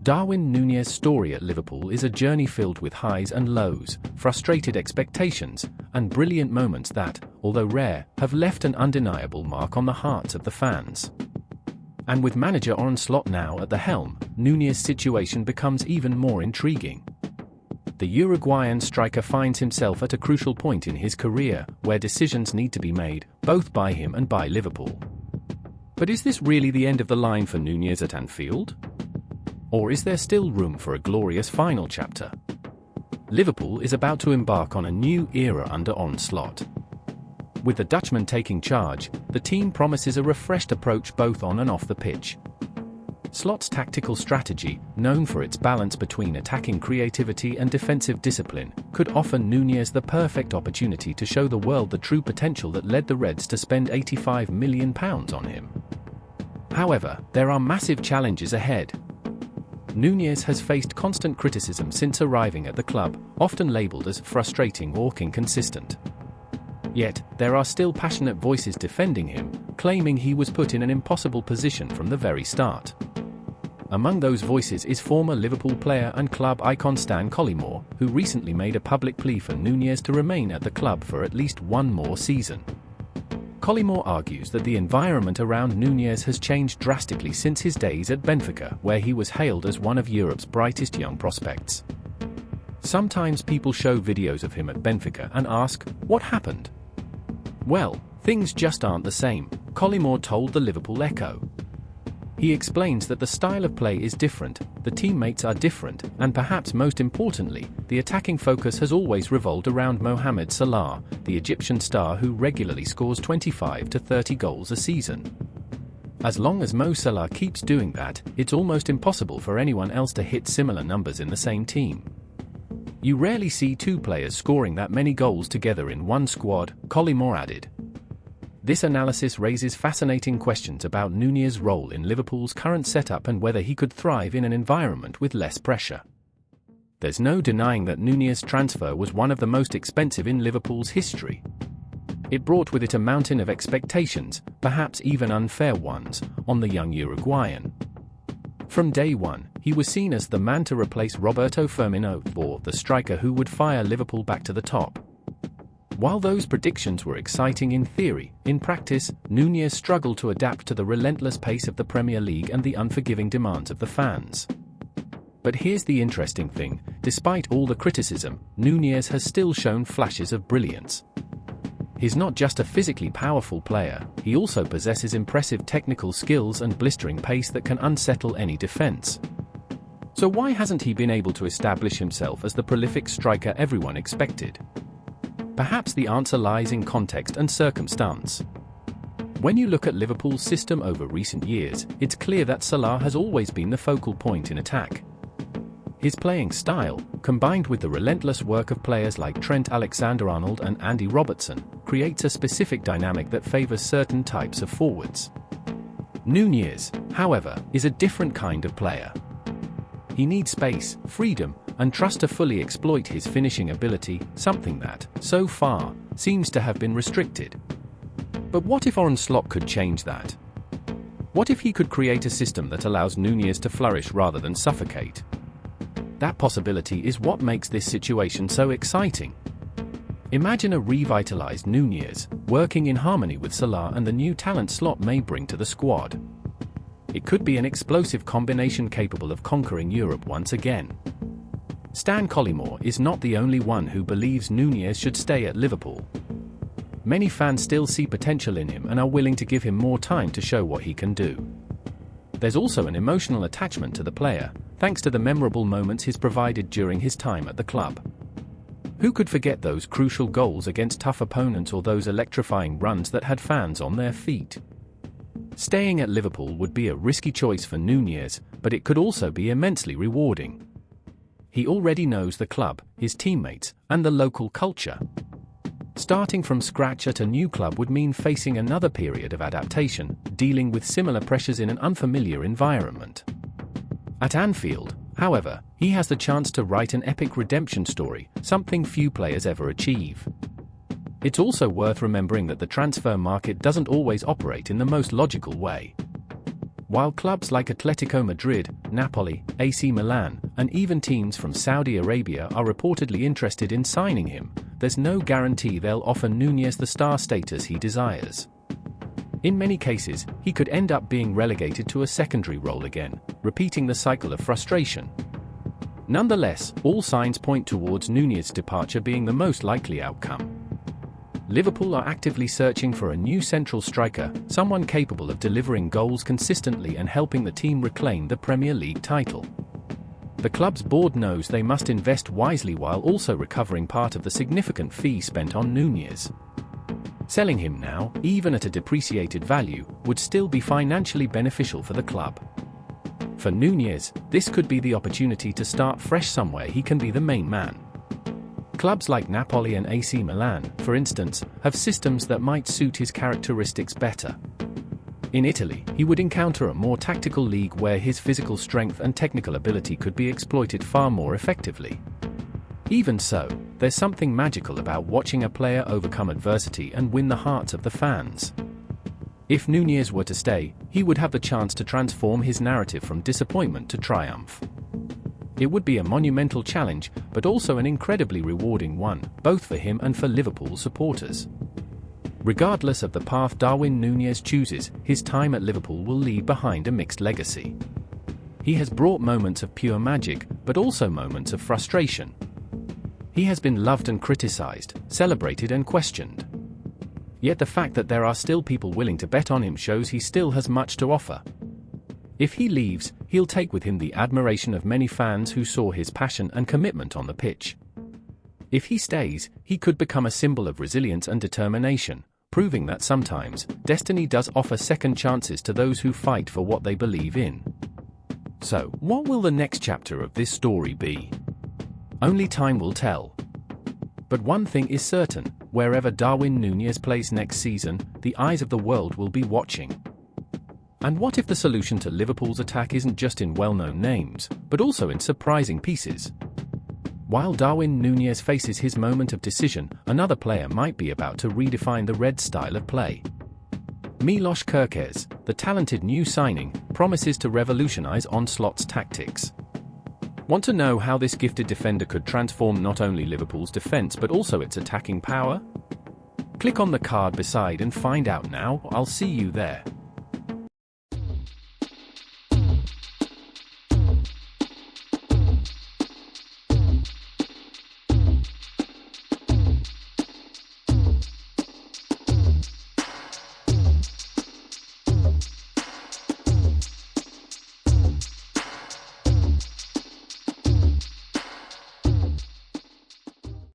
Darwin Núñez's story at Liverpool is a journey filled with highs and lows, frustrated expectations, and brilliant moments that, although rare, have left an undeniable mark on the hearts of the fans. And with manager Arne Slot now at the helm, Núñez's situation becomes even more intriguing. The Uruguayan striker finds himself at a crucial point in his career, where decisions need to be made, both by him and by Liverpool. But is this really the end of the line for Núñez at Anfield? Or is there still room for a glorious final chapter? Liverpool is about to embark on a new era under Arne Slot. With the Dutchman taking charge, the team promises a refreshed approach both on and off the pitch. Slot's tactical strategy, known for its balance between attacking creativity and defensive discipline, could offer Núñez the perfect opportunity to show the world the true potential that led the Reds to spend £85 million on him. However, there are massive challenges ahead. Núñez has faced constant criticism since arriving at the club, often labelled as frustrating or inconsistent. Yet, there are still passionate voices defending him, claiming he was put in an impossible position from the very start. Among those voices is former Liverpool player and club icon Stan Collymore, who recently made a public plea for Núñez to remain at the club for at least one more season. Collymore argues that the environment around Núñez has changed drastically since his days at Benfica, where he was hailed as one of Europe's brightest young prospects. Sometimes people show videos of him at Benfica and ask, what happened? Well, things just aren't the same, Collymore told the Liverpool Echo. He explains that the style of play is different, the teammates are different, and perhaps most importantly, the attacking focus has always revolved around Mohamed Salah, the Egyptian star who regularly scores 25 to 30 goals a season. As long as Mo Salah keeps doing that, it's almost impossible for anyone else to hit similar numbers in the same team. You rarely see two players scoring that many goals together in one squad, Collymore added. This analysis raises fascinating questions about Núñez's role in Liverpool's current setup and whether he could thrive in an environment with less pressure. There's no denying that Núñez's transfer was one of the most expensive in Liverpool's history. It brought with it a mountain of expectations, perhaps even unfair ones, on the young Uruguayan. From day one, he was seen as the man to replace Roberto Firmino, or the striker who would fire Liverpool back to the top. While those predictions were exciting in theory, in practice, Núñez struggled to adapt to the relentless pace of the Premier League and the unforgiving demands of the fans. But here's the interesting thing, despite all the criticism, Núñez has still shown flashes of brilliance. He's not just a physically powerful player, he also possesses impressive technical skills and blistering pace that can unsettle any defense. So why hasn't he been able to establish himself as the prolific striker everyone expected? Perhaps the answer lies in context and circumstance. When you look at Liverpool's system over recent years, it's clear that Salah has always been the focal point in attack. His playing style, combined with the relentless work of players like Trent Alexander-Arnold and Andy Robertson, creates a specific dynamic that favours certain types of forwards. Núñez, however, is a different kind of player. He needs space, freedom, and trust to fully exploit his finishing ability, something that, so far, seems to have been restricted. But what if Arne Slot could change that? What if he could create a system that allows Núñez to flourish rather than suffocate? That possibility is what makes this situation so exciting. Imagine a revitalized Núñez, working in harmony with Salah and the new talent Slot may bring to the squad. It could be an explosive combination capable of conquering Europe once again. Stan Collymore is not the only one who believes Núñez should stay at Liverpool. Many fans still see potential in him and are willing to give him more time to show what he can do. There's also an emotional attachment to the player, thanks to the memorable moments he's provided during his time at the club. Who could forget those crucial goals against tough opponents or those electrifying runs that had fans on their feet? Staying at Liverpool would be a risky choice for Núñez, but it could also be immensely rewarding. He already knows the club, his teammates, and the local culture. Starting from scratch at a new club would mean facing another period of adaptation, dealing with similar pressures in an unfamiliar environment. At Anfield, however, he has the chance to write an epic redemption story, something few players ever achieve. It's also worth remembering that the transfer market doesn't always operate in the most logical way. While clubs like Atletico Madrid, Napoli, AC Milan, and even teams from Saudi Arabia are reportedly interested in signing him, there's no guarantee they'll offer Núñez the star status he desires. In many cases, he could end up being relegated to a secondary role again, repeating the cycle of frustration. Nonetheless, all signs point towards Núñez's departure being the most likely outcome. Liverpool are actively searching for a new central striker, someone capable of delivering goals consistently and helping the team reclaim the Premier League title. The club's board knows they must invest wisely while also recovering part of the significant fee spent on Núñez. Selling him now, even at a depreciated value, would still be financially beneficial for the club. For Núñez, this could be the opportunity to start fresh somewhere he can be the main man. Clubs like Napoli and AC Milan, for instance, have systems that might suit his characteristics better. In Italy, he would encounter a more tactical league where his physical strength and technical ability could be exploited far more effectively. Even so, there's something magical about watching a player overcome adversity and win the hearts of the fans. If Núñez were to stay, he would have the chance to transform his narrative from disappointment to triumph. It would be a monumental challenge, but also an incredibly rewarding one, both for him and for Liverpool supporters. Regardless of the path Darwin Núñez chooses, his time at Liverpool will leave behind a mixed legacy. He has brought moments of pure magic, but also moments of frustration. He has been loved and criticized, celebrated and questioned. Yet the fact that there are still people willing to bet on him shows he still has much to offer. If he leaves, he'll take with him the admiration of many fans who saw his passion and commitment on the pitch. If he stays, he could become a symbol of resilience and determination, proving that sometimes, destiny does offer second chances to those who fight for what they believe in. So, what will the next chapter of this story be? Only time will tell. But one thing is certain, wherever Darwin Núñez plays next season, the eyes of the world will be watching. And what if the solution to Liverpool's attack isn't just in well-known names, but also in surprising pieces? While Darwin Núñez faces his moment of decision, another player might be about to redefine the Reds' style of play. Milos Kerkez, the talented new signing, promises to revolutionize Arne Slot's tactics. Want to know how this gifted defender could transform not only Liverpool's defense but also its attacking power? Click on the card beside and find out now. I'll see you there.